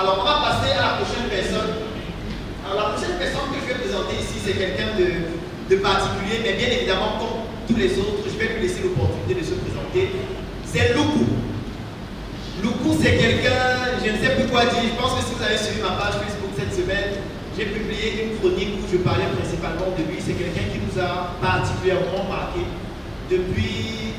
Alors, on va passer à la prochaine personne. Alors, la prochaine personne que je vais présenter ici, c'est quelqu'un de particulier, mais bien évidemment, comme tous les autres, je vais lui laisser l'opportunité de se présenter. C'est Loukou. Loukou, c'est quelqu'un, je ne sais plus quoi dire. Je pense que si vous avez suivi ma page Facebook cette semaine, j'ai publié une chronique où je parlais principalement de lui. C'est quelqu'un qui nous a particulièrement marqué depuis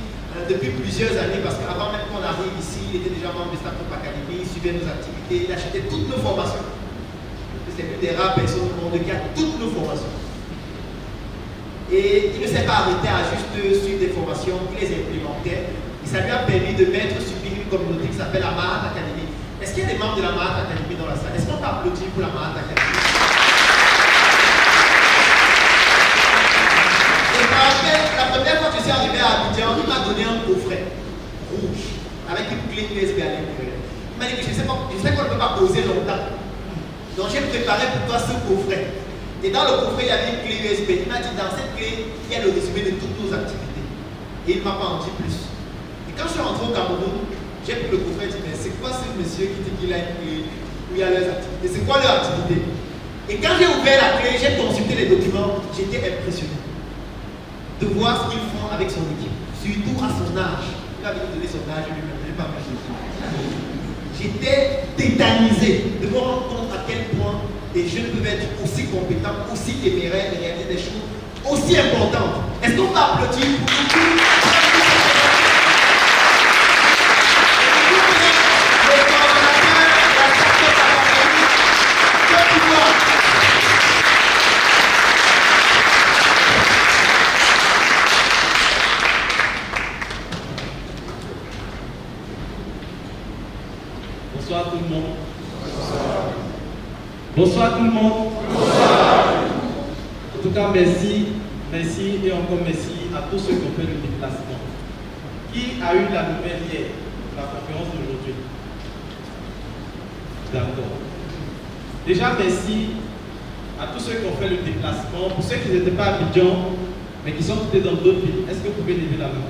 plusieurs années, parce qu'avant même qu'on arrive ici, il était déjà membre de Startup Academy, il suivait nos activités, il achetait toutes nos formations. C'est l'une des rares personnes au monde qui a toutes nos formations. Et il ne s'est pas arrêté à juste suivre des formations, il les implémentait. Et ça lui a permis de mettre sur pied une communauté qui s'appelle la Mahat Academy. Est-ce qu'il y a des membres de la Mahat Academy dans la salle? Est-ce qu'on peut applaudir pour la Mahat Academy? Et je me rappelle, la première fois que je suis arrivé à Abidjan, il m'a donné un coffret rouge avec une clé USB à l'intérieur. Il m'a dit que je sais qu'on ne peut pas poser longtemps. Donc j'ai préparé pour toi ce coffret. Et dans le coffret, il y avait une clé USB. Il m'a dit, dans cette clé, il y a le résumé de toutes nos activités. Et il ne m'a pas en dit plus. Et quand je suis rentré au Cameroun, j'ai pris le coffret et dit, mais c'est quoi ce monsieur qui dit qu'il a une clé où il y a leurs activités? C'est quoi leur activité? Et quand j'ai ouvert la clé, j'ai consulté les documents, j'étais impressionné de voir ce qu'ils font avec son équipe. Surtout à son âge. Il avait donné son âge lui-même, je n'ai pas mal. J'étais tétanisé de me rendre compte à quel point les jeunes peuvent être aussi compétents, aussi téméraires et réaliser des choses aussi importantes. Est-ce qu'on peut applaudir pour tout? Bonsoir tout le monde. Bonsoir tout le monde. Bonsoir. En tout cas, merci et encore merci à tous ceux qui ont fait le déplacement. Qui a eu la nouvelle hier, la conférence d'aujourd'hui? D'accord. Déjà, merci à tous ceux qui ont fait le déplacement. Pour ceux qui n'étaient pas à Abidjan, mais qui sont quittés dans d'autres villes, est-ce que vous pouvez lever la main?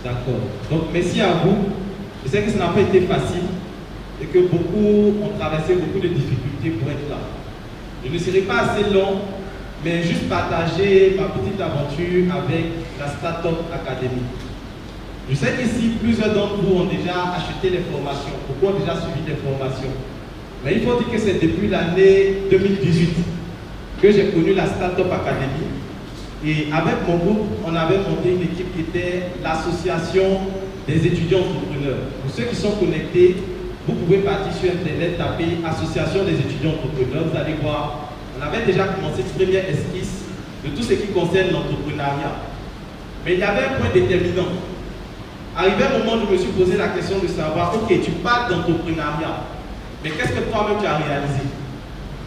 D'accord. Donc, merci à vous. Je sais que ça n'a pas été facile et que beaucoup ont traversé beaucoup de difficultés pour être là. Je ne serai pas assez long, mais juste partager ma petite aventure avec la Startup Academy. Je sais qu'ici, plusieurs d'entre vous ont déjà acheté les formations, beaucoup ont déjà suivi des formations. Mais il faut dire que c'est depuis l'année 2018 que j'ai connu la Startup Academy. Et avec mon groupe, on avait monté une équipe qui était l'association des étudiants entrepreneurs. Pour ceux qui sont connectés, vous pouvez partir sur Internet, taper Association des étudiants entrepreneurs. Vous allez voir, on avait déjà commencé une première esquisse de tout ce qui concerne l'entrepreneuriat. Mais il y avait un point déterminant. Arrivé un moment où je me suis posé la question de savoir, ok, tu parles d'entrepreneuriat, mais qu'est-ce que toi-même tu as réalisé?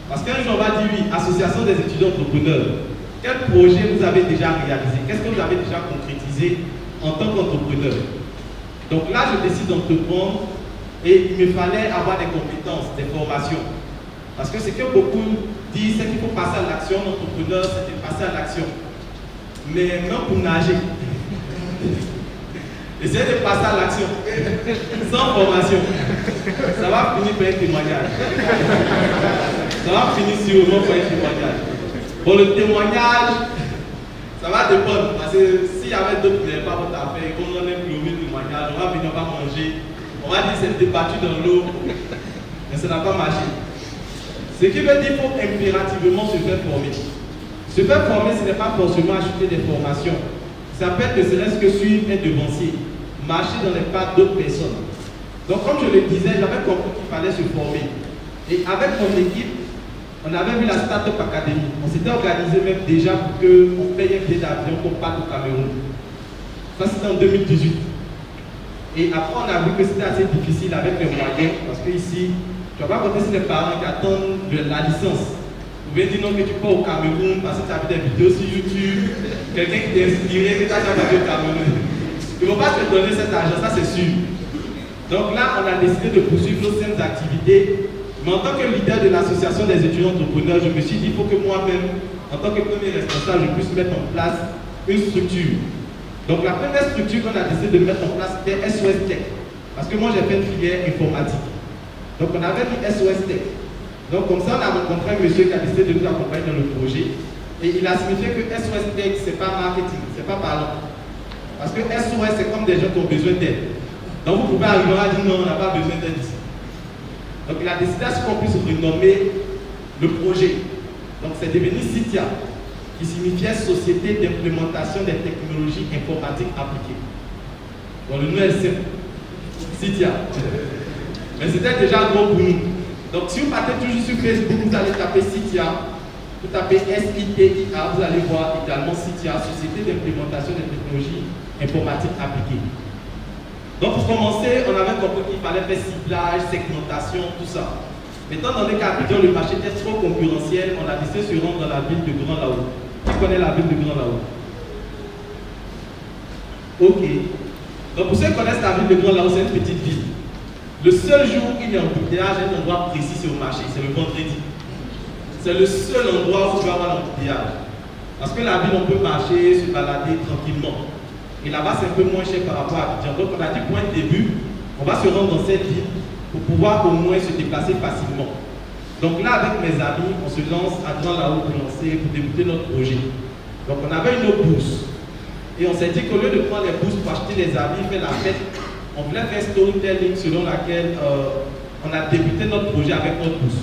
Parce qu'un jour on va dire, oui, Association des étudiants entrepreneurs. Quel projet vous avez déjà réalisé? Qu'est-ce que vous avez déjà concrétisé en tant qu'entrepreneur? Donc là, je décide d'entreprendre et il me fallait avoir des compétences, des formations. Parce que ce que beaucoup disent, c'est qu'il faut passer à l'action. L'entrepreneur, c'est de passer à l'action. Mais même pour nager, essayez de passer à l'action sans formation. Ça va finir par un témoignage. Ça va finir sûrement par un témoignage. Bon, le témoignage, ça va dépendre. Parce que s'il y avait d'autres qui n'avaient pas votre affaire, qu'on en ait plomé le témoignage, on va venir, on va manger. On va dire que c'est débattu dans l'eau. Mais ça n'a pas marché. Ce qui veut dire qu'il faut impérativement se faire former. Se faire former, ce n'est pas forcément acheter des formations. Ça peut être ne serait-ce que suivre un devancier, marcher dans les pas d'autres personnes. Donc, comme je le disais, j'avais compris qu'il fallait se former. Et avec mon équipe, on avait vu la Startup Academy. On s'était organisé même déjà pour qu'on paye un billet d'avion pour parte au Cameroun. Ça, c'était en 2018. Et après, on a vu que c'était assez difficile avec les moyens, parce que ici, tu ne vas pas compter sur les parents qui attendent la licence. Vous pouvez dire non que tu pars au Cameroun parce que tu as vu des vidéos sur YouTube, quelqu'un qui t'a inspiré, que tu as déjà vu au Cameroun. Ils ne vont pas te donner cet argent, ça c'est sûr. Donc là, on a décidé de poursuivre nos saines activités. Mais en tant que leader de l'association des étudiants entrepreneurs, je me suis dit qu'il faut que moi-même, en tant que premier responsable, je puisse mettre en place une structure. Donc la première structure qu'on a décidé de mettre en place, c'était SOS Tech. Parce que moi, j'ai fait une filière informatique. Donc, on avait mis SOS Tech. Donc, comme ça, on a rencontré un monsieur qui a décidé de nous accompagner dans le projet. Et il a signifié que SOS Tech, ce n'est pas marketing, ce n'est pas parlant. Parce que SOS, c'est comme des gens qui ont besoin d'aide. Donc, vous pouvez arriver à dire non, on n'a pas besoin d'aide ici. Donc, il a décidé à ce qu'on puisse renommer le projet. Donc, c'est devenu CITIA, qui signifiait Société d'implémentation des technologies informatiques appliquées. Bon, le nom est simple. CITIA. Mais c'était déjà gros pour nous. Donc si vous partez toujours sur Facebook, vous allez taper CITIA, vous tapez SITIA, vous allez voir également CITIA, Société d'implémentation des technologies informatiques appliquées. Donc pour commencer, on avait compris qu'il fallait faire ciblage, segmentation, tout ça. Mais étant donné qu'à Abidjan, le marché était trop concurrentiel, on a décidé de se rendre dans la ville de Grand Lao. Qui connaît la ville de Grand Lao? Ok. Donc pour ceux qui connaissent la ville de Grand Lao, c'est une petite ville. Le seul jour où il y a un embouteillage, un endroit précis, c'est au marché, c'est le vendredi. C'est le seul endroit où tu vas avoir l'embouteillage. Parce que la ville, on peut marcher, se balader tranquillement. Et là-bas, c'est un peu moins cher par rapport à Abidjan. Donc on a dit, point de début, on va se rendre dans cette ville pour pouvoir au moins se déplacer facilement. Donc là, avec mes amis, on se lance à Grand Lao pour débuter notre projet. Donc on avait une autre bourse. Et on s'est dit qu'au lieu de prendre les bourses pour acheter les habits, faire la fête, on voulait faire storytelling selon laquelle on a débuté notre projet avec notre bourse.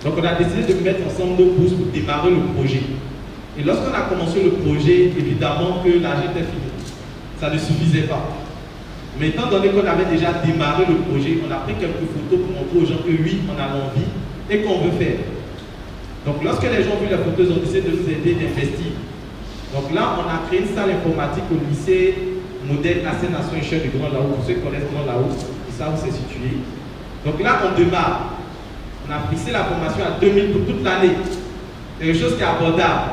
Donc on a décidé de mettre ensemble nos bourses pour démarrer le projet. Et lorsqu'on a commencé le projet, évidemment que l'argent était fini. Ça ne suffisait pas. Mais étant donné qu'on avait déjà démarré le projet, on a pris quelques photos pour montrer aux gens que oui, on a l'envie et qu'on veut faire. Donc lorsque les gens ont vu les photos, ils ont décidé de nous aider, d'investir. Donc là, on a créé une salle informatique au lycée modèle Nation Échelle du Grand Lao. Pour ceux qui connaissent Grand Lao, ils savent où c'est situé. Donc là, on démarre. On a fixé la formation à 2000 pour toute l'année. C'est quelque chose qui est abordable.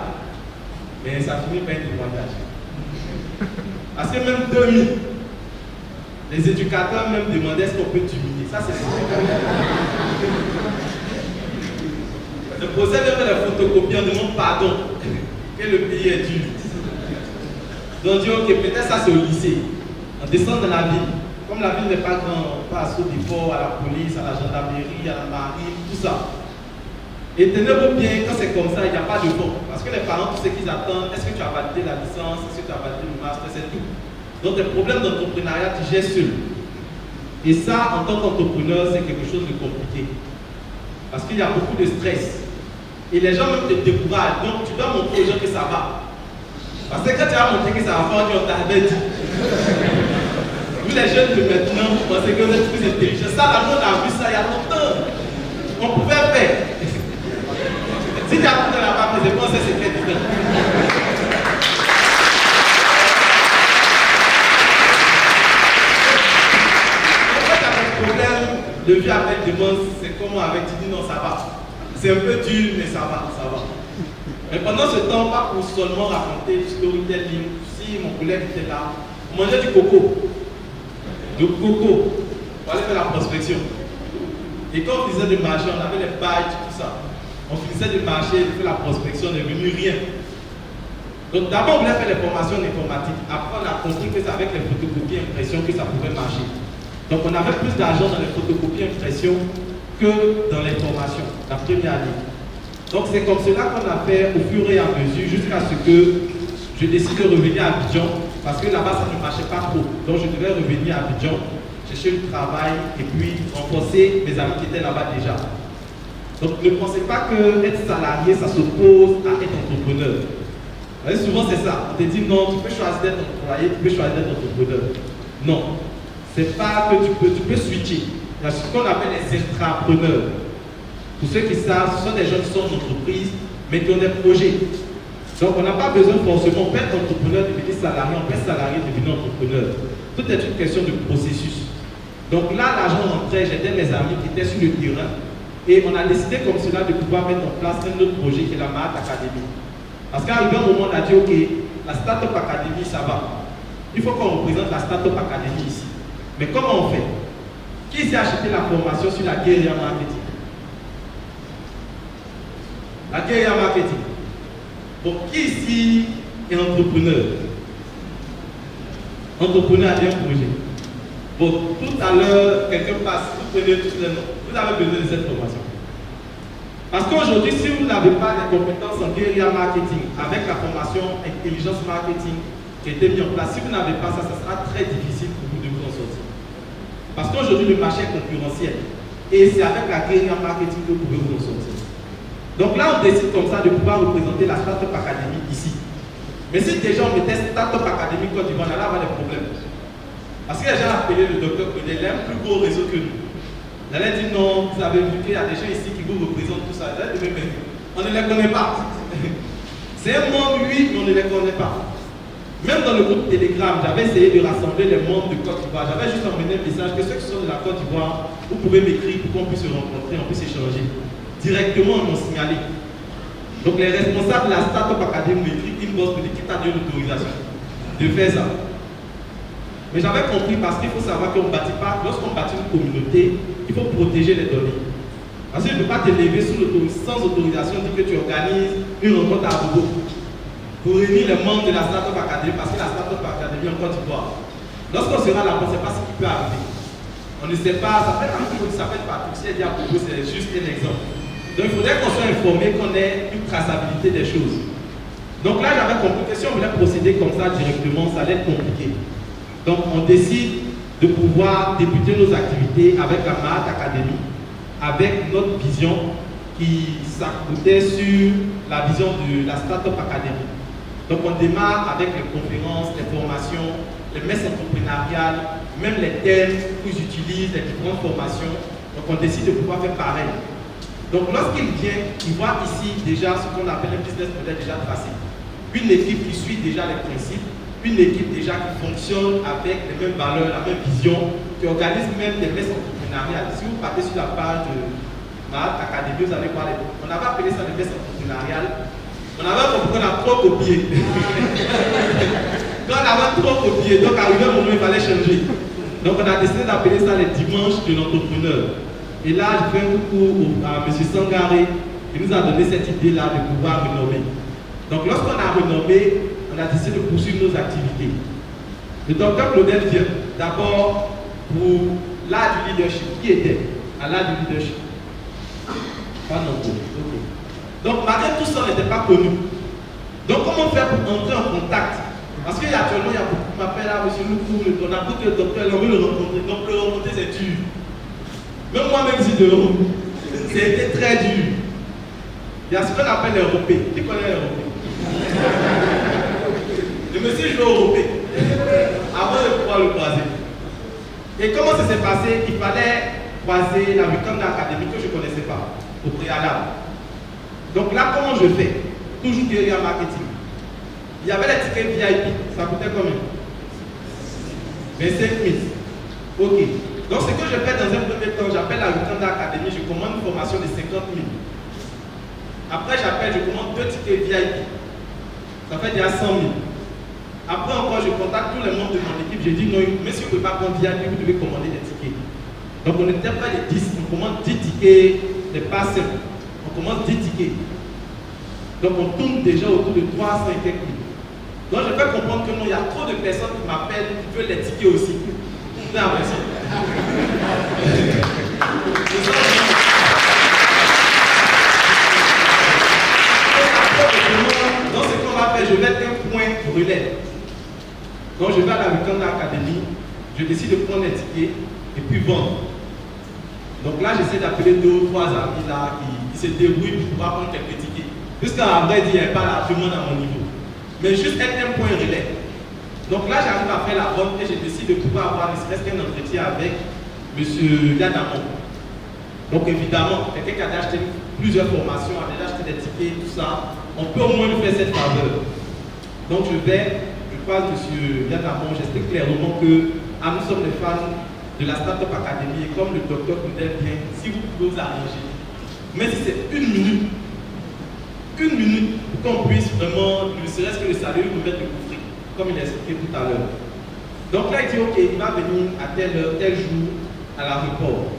Mais ça finit par un témoignage. Parce que même 2000, les éducateurs même demandaient est-ce qu'on peut diminuer. Ça, c'est le procès de faire la photocopie, on demande pardon. Que le pays est dur. Donc on dit ok, peut-être ça c'est au lycée. On descend dans la ville. Comme la ville n'est pas grande, on passe à saut d'effort, à la police, à la gendarmerie, à la marine, tout ça. Et tenez-vous bien, quand c'est comme ça, il n'y a pas de fond. Parce que les parents, tout ce qu'ils attendent, est-ce que tu as validé la licence, est-ce que tu as validé le master, c'est tout. Donc les problèmes d'entrepreneuriat, tu gères seul. Et ça, en tant qu'entrepreneur, c'est quelque chose de compliqué. Parce qu'il y a beaucoup de stress. Et les gens même te découragent. Donc tu dois montrer aux gens que ça va. Parce que quand tu vas montrer que ça va pas, on t'avait dit. Vous les jeunes de maintenant, vous pensez que vous êtes plus intelligents. Ça, la monde a vu ça il y a longtemps. On pouvait faire. Si tu as appris de là-bas, c'est bon, c'est secret dedans. Quand tu as des problèmes de vie avec des monstres, c'est comme avec tu dis non, ça va. C'est un peu dur, mais ça va, ça va. Mais pendant ce temps, pas pour seulement raconter du storytelling, si mon collègue était là, on mangeait du coco. Du coco. On allait faire la prospection. Et quand on faisait des marchés, on avait les badges, tout ça. On finissait de marcher, de faire la prospection, on n'est venu rien. Donc d'abord, on voulait faire les formations en informatique. Après, on a compris que c'est avec les photocopies impression que ça pouvait marcher. Donc on avait plus d'argent dans les photocopies impression que dans les formations, la première année. Donc c'est comme cela qu'on a fait au fur et à mesure jusqu'à ce que je décide de revenir à Abidjan parce que là-bas ça ne marchait pas trop. Donc je devais revenir à Abidjan, chercher le travail et puis renforcer mes amis qui étaient là-bas déjà. Donc ne pensez pas que être salarié ça s'oppose à être entrepreneur. Souvent c'est ça, on te dit non, tu peux choisir d'être employé, tu peux choisir d'être entrepreneur. Non, c'est pas que tu peux switcher. Il y a ce qu'on appelle les intrapreneurs. Pour ceux qui savent, ce sont des gens qui sont en entreprise, mais qui ont des projets. Donc on n'a pas besoin forcément, on peut être entrepreneur, devenir salarié, on peut être salarié, devenir entrepreneur. Tout est une question de processus. Donc là, l'argent rentrait, j'aidais mes amis qui étaient sur le terrain, et on a décidé comme cela de pouvoir mettre en place un autre projet qui est la Mahat Academy. Parce qu'arrivé un moment, on a dit, ok, la Startup Academy, ça va. Il faut qu'on représente la Startup Academy ici. Mais comment on fait? Qui s'est acheté la formation sur la guérilla marketing? La guérilla marketing. Bon, qui ici est entrepreneur? Entrepreneur a un projet. Bon, tout à l'heure, quelqu'un passe, vous prenez tous les noms. Vous avez besoin de cette formation. Parce qu'aujourd'hui, si vous n'avez pas les compétences en guérilla marketing, avec la formation intelligence marketing qui a été mise en place, si vous n'avez pas ça, ça sera très difficile pour vous de vous en sortir. Parce qu'aujourd'hui, le marché est concurrentiel. Et c'est avec la guérilla marketing que vous pouvez vous en sortir. Donc là, on décide comme ça de pouvoir représenter la Startup Academy ici. Mais si déjà on mettait Startup Academy Côte d'Ivoire, on allait avoir des problèmes. Parce que les gens appelaient le docteur Kodel, il a un plus gros réseau que nous. On allait dire non, vous avez vu qu'il y a des gens ici qui vous représentent tout ça. On ne les connaît pas. C'est un membre, oui, mais on ne les connaît pas. Même dans le groupe Telegram, j'avais essayé de rassembler les membres de Côte d'Ivoire. J'avais juste envoyé un message que ceux qui sont de la Côte d'Ivoire, vous pouvez m'écrire pour qu'on puisse se rencontrer, on puisse échanger. Directement, on m'a signalé. Donc les responsables de la Startup Academy m'écrivent inbox pour dire qui t'a donné l'autorisation de faire ça. Mais j'avais compris parce qu'il faut savoir qu'on ne bâtit pas, lorsqu'on bâtit une communauté, il faut protéger les données. Parce que je ne peux pas te lever sans autorisation, dire que tu organises une rencontre à Bobo pour réunir les membres de la Startup Academy, parce que la Startup Academy en Côte d'Ivoire. Lorsqu'on sera là, on ne sait pas ce qui peut arriver. On ne sait pas, ça fait un peu qui s'appelle Patrick, si elle dit à Bobo, c'est juste un exemple. Donc il faudrait qu'on soit informé, qu'on ait une traçabilité des choses. Donc là, j'avais compris que si on voulait procéder comme ça directement, ça allait être compliqué. Donc on décide de pouvoir débuter nos activités avec la Mahat Academy, avec notre vision qui s'accoutait sur la vision de la Startup Academy. Donc on démarre avec les conférences, les formations, les messes entrepreneuriales, même les thèmes qu'ils utilisent, les différentes formations. Donc on décide de pouvoir faire pareil. Donc lorsqu'il vient, il voit ici déjà ce qu'on appelle un business model déjà tracé. Une équipe qui suit déjà les principes, une équipe déjà qui fonctionne avec les mêmes valeurs, la même vision, qui organise même des messes entrepreneuriales. Si vous partez sur la page de Mahat Academy, vous allez voir, on avait appelé ça des messes entrepreneuriales. On avait compris qu'on a trop copié. Quand on avait trop copié, donc arrivé un moment, il fallait changer. Donc on a décidé d'appeler ça les dimanches de l'entrepreneur. Et là, je fais un coucou à M. Sangaré qui nous a donné cette idée-là de pouvoir renommer. Donc lorsqu'on a renommé, on a décidé de poursuivre nos activités. Le docteur Claudel vient d'abord pour l'art du leadership. Qui était à l'art du leadership? Pas non plus. Okay. Donc malgré tout ça, on n'était pas connus. Donc comment faire pour entrer en contact? Parce qu'actuellement, il y a beaucoup qui m'appellent là, M. Loukou, on a beaucoup de docteurs, on veut le rencontrer. Donc le rencontrer, c'est dur. Même moi-même, si de haut, c'était très dur. Il y a ce qu'on appelle les Européens. Qui connaît les Européens? Le monsieur joue au Européen avant de pouvoir le croiser. Et comment ça s'est passé? Il fallait croiser la Wakanda Academy que je ne connaissais pas au préalable. Donc là, comment je fais? Toujours guérilla marketing. Il y avait les tickets VIP. Ça coûtait combien? 25 000. Ok. Donc ce que je fais dans un premier temps, j'appelle la Wakanda Academy, je commande une formation de 50 000. Après j'appelle, je commande 2 tickets VIP. Ça fait déjà 100 000. Après encore, je contacte tous les membres de mon équipe, je dis non, mais si vous ne pouvez pas prendre VIP, vous devez commander des tickets. Donc on n'était pas les 10, on commande 10 tickets, des passes, on commande 10 tickets. Donc on tourne déjà autour de 300 et quelques mille. Donc je fais comprendre que non, il y a trop de personnes qui m'appellent, qui veulent les tickets aussi. Non, merci. Donc ce qu'on va faire, je vais être un point relais. Donc je vais à la Wakanda Academy, je décide de prendre les tickets et puis vendre. Donc là j'essaie d'appeler 2 ou 3 amis là qui se débrouillent pour pouvoir prendre quelques tickets. Jusqu'à vrai dire, il n'y a pas là tout le monde à mon niveau. Mais juste être un point relais. Donc là j'arrive à faire la vente et je décide de pouvoir avoir ne serait-ce qu'un entretien avec M. Yadamon. Donc évidemment, quelqu'un qui a déjà acheté plusieurs formations, a déjà acheté des tickets, tout ça, on peut au moins lui faire cette faveur. Donc je croise M. Yadamon, j'explique clairement que nous sommes les fans de la Startup Academy et comme le docteur Koudel vient, si vous pouvez vous arranger, mais si c'est une minute pour qu'on puisse vraiment, ne serait-ce que le saluer, vous mettre le coffret, comme il a expliqué tout à l'heure. Donc là, il dit, ok, il va venir à telle heure, tel jour, à l'aéroport.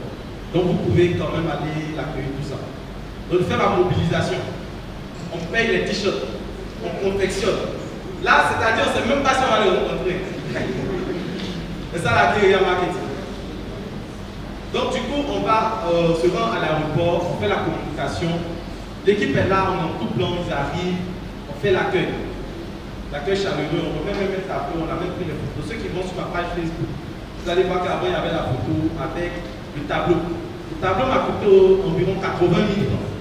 Donc vous pouvez quand même aller l'accueillir, tout ça. Donc on fait la mobilisation. On paye les t-shirts, on confectionne. Là, c'est-à-dire, on ne sait même pas si on va les rencontrer. C'est ça la guérilla marketing. Donc du coup, on va se rendre à l'aéroport, on fait la communication. L'équipe est là, on est en tout blanc, ils arrivent, on fait l'accueil. L'accueil chaleureux, on remet même un tableau, on a même pris les photos. Ceux qui vont sur ma page Facebook, vous allez voir qu'avant il y avait la photo avec le tableau. Le tableau m'a coûté environ 80 000 francs.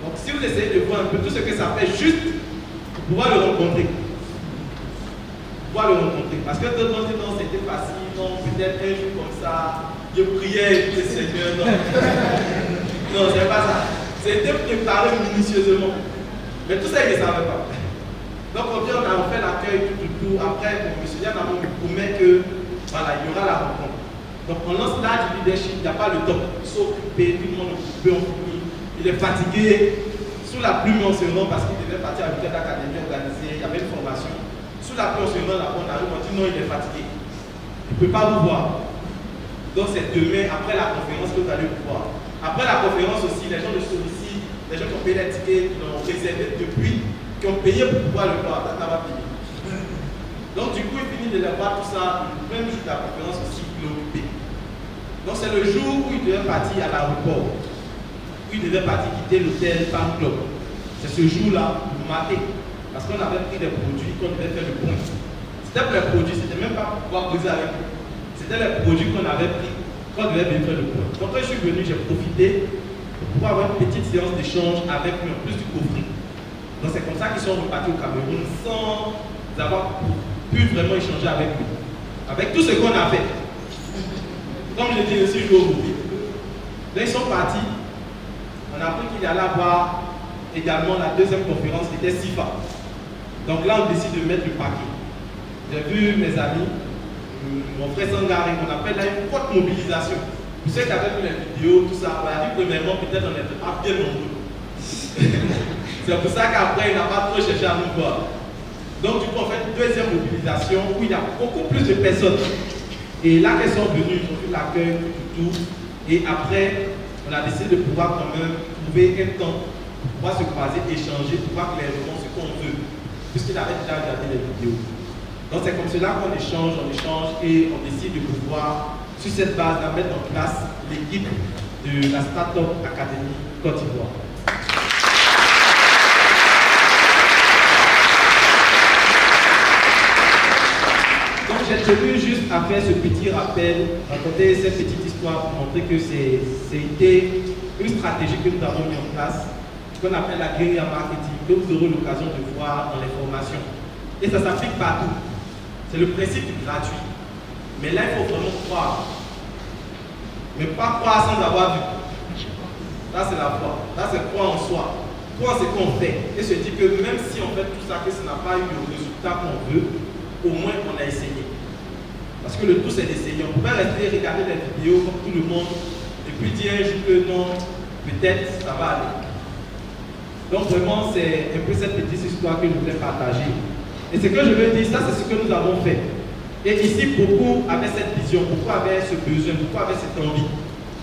Donc si vous essayez de voir un peu tout ce que ça fait juste pour pouvoir le rencontrer. Parce que d'autres ont dit non, c'était facile, non, peut-être un jour comme ça, je priais et le Seigneur, non. Non, c'est pas ça. C'était préparé minutieusement. Mais tout ça, ils ne savaient pas. Donc on dit, on fait l'accueil, tout. Après, bon, M. Yann nous promet que voilà, il y aura la rencontre. Donc on lance là du leadership, il n'y a pas le temps. Ils sont occupés, tout le monde est occupé, on finit. Il est fatigué. Sous la pluie, on se rend parce qu'il devait partir à l'hôtel d'académie organisée, il y avait une formation. Sous la pluie, on se rend là-bas, on arrive, on dit non, il est fatigué. Il ne peut pas vous voir. Donc c'est demain, après la conférence, que vous allez vous voir. Après la conférence aussi, les gens de celui-ci, les gens qui ont payé les tickets, qui l'ont réservé depuis, qui ont payé pour pouvoir le voir, ça va payer. Donc du coup, il finit de les voir tout ça, même jour de la conférence aussi, il est occupé. Donc c'est le jour où il devait partir à l'aéroport, où il devait partir quitter l'hôtel Farm Club. C'est ce jour-là, le matin, parce qu'on avait pris des produits qu'on devait faire le point. C'était pour les produits, c'était même pas pour pouvoir causer avec eux. C'était les produits qu'on avait pris, qu'on devait bien faire le point. Donc quand je suis venu, j'ai profité pour pouvoir avoir une petite séance d'échange avec lui, en plus du coffret. Donc c'est comme ça qu'ils sont repartis au Cameroun sans avoir pu vraiment échanger avec lui. Avec tout ce qu'on a fait. Comme je dis aussi, je vais au Bourg. Là, ils sont partis. On a appris qu'il allait avoir également la deuxième conférence qui était SIFA. Donc là, on décide de mettre le paquet. J'ai vu mes amis, mon frère Sangari, on appelle là une forte mobilisation. Vous savez qu'avec les vidéos, tout ça, on a dit premièrement, peut-être on n'était pas bien nombreux. C'est pour ça qu'après, il n'a pas trop cherché à nous voir. Donc, du coup, on fait une deuxième mobilisation où il y a beaucoup plus de personnes. Et là qu'elles sont venues, ils ont fait l'accueil, tout. Et après, on a décidé de pouvoir quand même trouver un temps pour pouvoir se croiser, échanger, pour pouvoir clairement ce qu'on veut. Puisqu'il avait déjà regardé les vidéos. Donc, c'est comme cela qu'on échange et on décide de pouvoir, sur cette base, mettre en place l'équipe de la Startup Academy Côte d'Ivoire. J'ai tenu juste à faire ce petit rappel, raconter cette petite histoire pour montrer que c'était une stratégie que nous avons mis en place, qu'on appelle la guérilla marketing, que vous aurez l'occasion de voir dans les formations. Et ça s'applique partout. C'est le principe gratuit. Mais là, il faut vraiment croire. Mais pas croire sans avoir vu. Là, c'est la foi. Là, c'est croire en soi. Croire en ce qu'on fait. Et se dire que même si on fait tout ça, que ça n'a pas eu le résultat qu'on veut, au moins on a essayé. Parce que le tout c'est d'essayer. On ne peut pas rester regarder les vidéos comme tout le monde et puis dire un jour que non, peut-être ça va aller. Donc vraiment c'est un peu cette petite histoire que je voulais partager. Et ce que je veux dire, ça c'est ce que nous avons fait. Et ici beaucoup avaient cette vision, beaucoup avaient ce besoin, beaucoup avaient cette envie.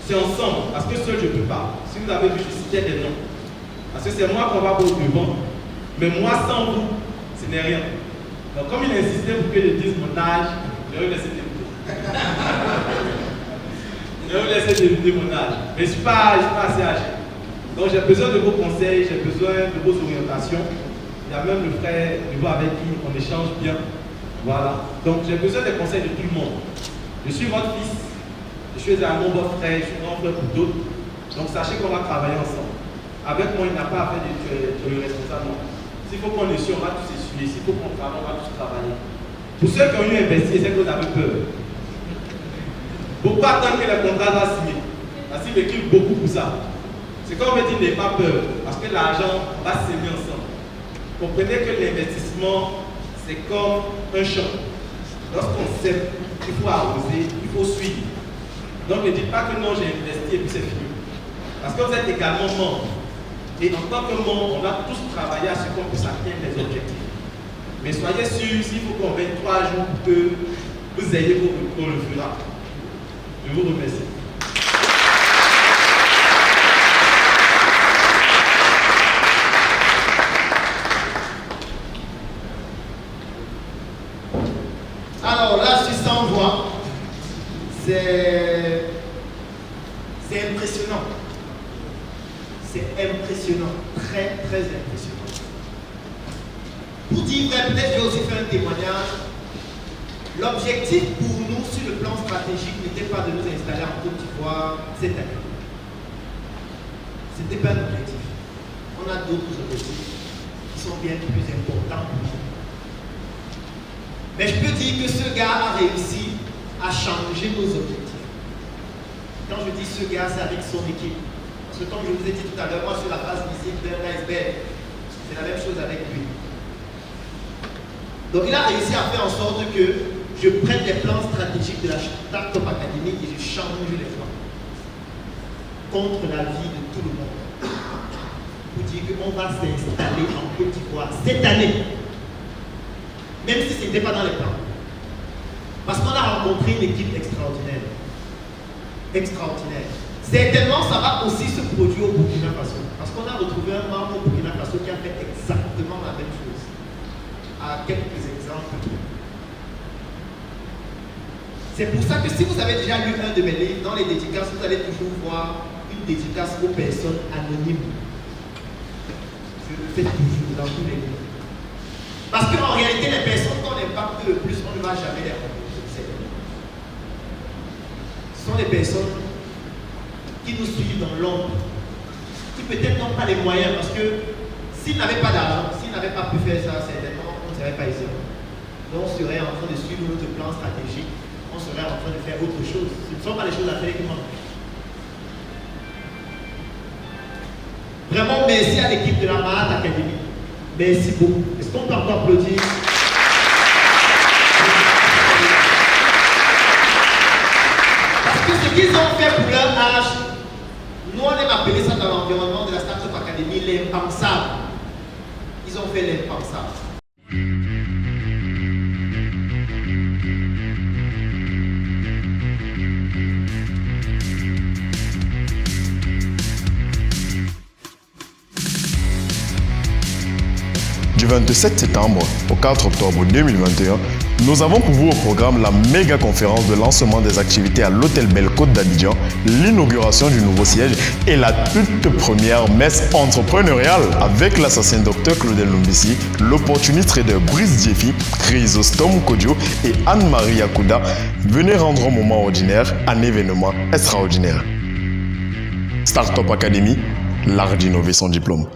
C'est ensemble, parce que seul je ne peux pas. Si vous avez vu, je citais des noms. Parce que c'est moi qu'on va voir au devant. Mais moi sans vous, ce n'est rien. Donc comme il insistait pour que je dise mon âge, je vais laisser débuter. Je vais laisser débuter mon âge. Mais je ne suis pas assez âgé. Donc j'ai besoin de vos conseils, j'ai besoin de vos orientations. Il y a même le frère du vois avec qui on échange bien. Voilà. Donc j'ai besoin des conseils de tout le monde. Je suis votre fils, je suis également votre frère, je suis grand frère pour d'autres. Donc sachez qu'on va travailler ensemble. Avec moi, il n'a pas à faire de responsable. S'il faut qu'on essuie, on va tous essuyer. S'il faut qu'on travaille, on va tous travailler. Pour ceux qui ont eu investi, c'est que vous avez peur. Beaucoup attendent que le contrat va signer. Parce qu'il écrit beaucoup pour ça. C'est comme on veut dire, n'ayez pas peur. Parce que l'argent va s'aimer ensemble. Comprenez que l'investissement, c'est comme un champ. Lorsqu'on sème, il faut arroser, il faut suivre. Donc ne dites pas que non, j'ai investi et puis c'est fini. Parce que vous êtes également membre. Et en tant que membre, on va tous travailler à ce qu'on puisse atteindre les objectifs. Mais soyez sûrs, s'il faut qu'on veille 3 jours pour que vous ayez vos retours, on le fera. Je vous remercie. Alors là, je suis sans voix. C'est C'est impressionnant. C'est impressionnant. Très, très impressionnant. Pour dire vrai, peut-être je vais aussi faire un témoignage. L'objectif pour nous sur le plan stratégique n'était pas de nous installer en Côte d'Ivoire cette année. Ce n'était pas l'objectif. On a d'autres objectifs qui sont bien plus importants pour nous. Mais je peux dire que ce gars a réussi à changer nos objectifs. Quand je dis ce gars, c'est avec son équipe. Parce que comme je vous ai dit tout à l'heure, moi sur la phase visible d'un iceberg, c'est la même chose avec lui. Donc il a réussi à faire en sorte que je prenne les plans stratégiques de la Startup Academy et je change les plans contre l'avis de tout le monde. Pour dire qu'on va s'installer en Côte d'Ivoire cette année, même si ce n'était pas dans les plans. Parce qu'on a rencontré une équipe extraordinaire. Extraordinaire. Certainement, ça va aussi se produire au Burkina Faso. Parce qu'on a retrouvé un membre au Burkina Faso qui a fait exactement la même chose. À quelques exemples. C'est pour ça que si vous avez déjà lu un de mes livres, dans les dédicaces, vous allez toujours voir une dédicace aux personnes anonymes. Je le fais toujours dans tous les livres. Parce qu'en réalité, les personnes qu'on impacte le plus, on ne va jamais les rencontrer. Ce sont des personnes qui nous suivent dans l'ombre, qui peut-être n'ont pas les moyens, parce que s'ils n'avaient pas d'argent, s'ils n'avaient pas pu faire ça, certainement, on ne serait pas ici. Donc, on serait en train de suivre notre plan stratégique. On serait en train de faire autre chose. Ce ne sont pas les choses à faire qui manquent. Vraiment, merci à l'équipe de la Mahat Academy. Merci beaucoup. Est-ce qu'on peut encore applaudir? Parce que ce qu'ils ont fait pour leur âge, nous on aime appeler ça dans l'environnement de la Startup Academy l'impensable. Ils ont fait l'impensable. Du 27 septembre au 4 octobre 2021, nous avons pour vous au programme la méga conférence de lancement des activités à l'Hôtel Belle Côte d'Abidjan, l'inauguration du nouveau siège et la toute première messe entrepreneuriale avec l'assassin Dr Claudel Lumbisi, l'opportuniste trader Brice Diefi, Chrysostome Kodjo et Anne-Marie Akouda. Venez rendre un moment ordinaire un événement extraordinaire. Startup Academy, l'art d'innover son diplôme.